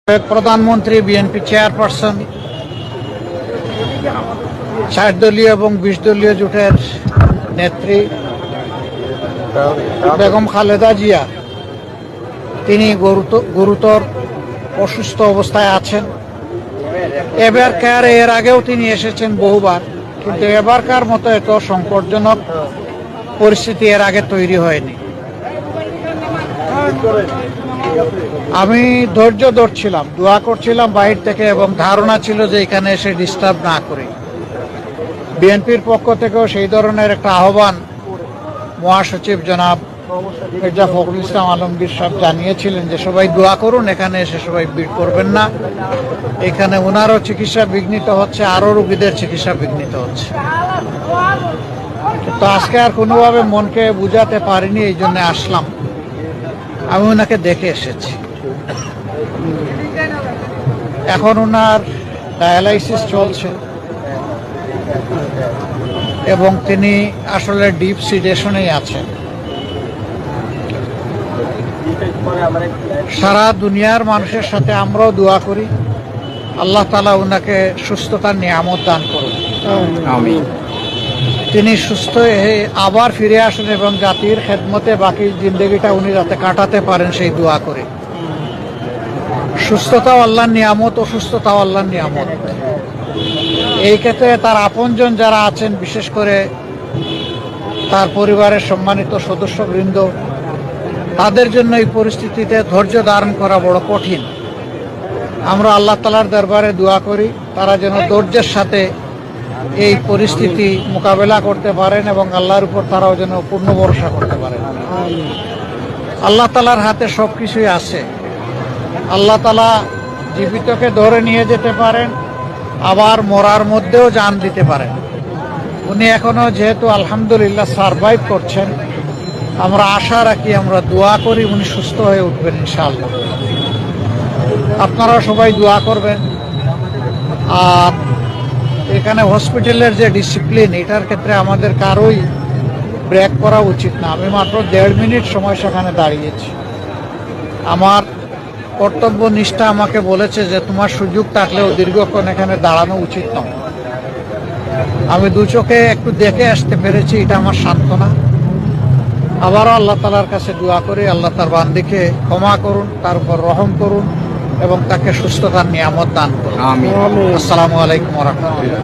প্রধানমন্ত্রী, BNP chairperson, ৬০ দলীয় এবং ২০ দলীয় জোটের নেত্রী বেগম খালেদা জিয়া তিনি গুরুতর অসুস্থ অবস্থায় আছেন। এবারকার এর আগেও তিনি এসেছেন বহুবার, কিন্তু এবারকার মতো এত সংকটজনক পরিস্থিতি এর আগে তৈরি হয়নি। আমি ধৈর্য ধরছিলাম, দোয়া করছিলাম বাহির থেকে, এবং ধারণা ছিল যে এখানে এসে ডিস্টার্ব না করি। বিএনপির পক্ষ থেকেও সেই ধরনের একটা আহ্বান মহাসচিব জনাব মির্জা ফখরুল ইসলাম আলমগীর সাহেব জানিয়েছিলেন যে সবাই দোয়া করুন, এখানে এসে সবাই ভিড় করবেন না। এখানে ওনারও চিকিৎসা বিঘ্নিত হচ্ছে, আরও রোগীদের চিকিৎসা বিঘ্নিত হচ্ছে। তো আজকে আর কোনোভাবে মনকে বুঝাতে পারিনি, এই জন্য আসলাম। আমি ওনাকে দেখে এসেছি। এখন ওনার ডায়ালাইসিস চলছে এবং তিনি আসলে ডিপ সিডেশনেই আছেন। সারা দুনিয়ার মানুষের সাথে আমরাও দোয়া করি আল্লাহ তাআলা ওনাকে সুস্থতার নিয়ামত দান করুন। আমিন। তিনি সুস্থ হয়ে আবার ফিরে আসেন এবং জাতির খেদমতে বাকি জিন্দগিটা উনি যাতে কাটাতে পারেন সেই দোয়া করে। সুস্থতাও আল্লাহর নিয়ামত, অসুস্থতাও আল্লাহর নিয়ামত। এই ক্ষেত্রে তার আপনজন যারা আছেন, বিশেষ করে তার পরিবারের সম্মানিত সদস্যবৃন্দ, তাদের জন্য এই পরিস্থিতিতে ধৈর্য ধারণ করা বড় কঠিন। আমরা আল্লাহ তাআলার দরবারে দোয়া করি তারা যেন ধৈর্যের সাথে এই পরিস্থিতি মোকাবেলা করতে পারেন এবং আল্লাহর উপর তারাও যেন পূর্ণ ভরসা করতে পারেন। আল্লাহ তাআলার হাতে সব কিছুই আছে। আল্লাহ তাআলা জীবিতকে ধরে নিয়ে যেতে পারেন, আবার মরার মধ্যেও জান দিতে পারেন। উনি এখনো যেহেতু আলহামদুলিল্লাহ সারভাইভ করছেন, আমরা আশা রাখি, আমরা দোয়া করি উনি সুস্থ হয়ে উঠবেন ইনশাআল্লাহ। আপনারা সবাই দোয়া করবেন। আর এখানে হসপিটালের যে ডিসিপ্লিন, এটার ক্ষেত্রে আমাদের কারোই ব্রেক করা উচিত না। আমি মাত্র 1.5 মিনিট সময় সেখানে দাঁড়িয়েছি। আমার কর্তব্য নিষ্ঠা আমাকে বলেছে যে তোমার সুযোগ থাকলেও দীর্ঘক্ষণ এখানে দাঁড়ানো উচিত নয়। আমি দু চোখে একটু দেখে আসতে পেরেছি, এটা আমার সান্ত্বনা। আবারও আল্লাহ তাআলার কাছে দোয়া করি আল্লাহ তার বান্দিকে ক্ষমা করুন, তার উপর রহম করুন এবং তাকে সুস্থতার নিয়ামত দান করুন। আমিন। আসসালামু আলাইকুম ওয়া রাহমাতুল্লাহ।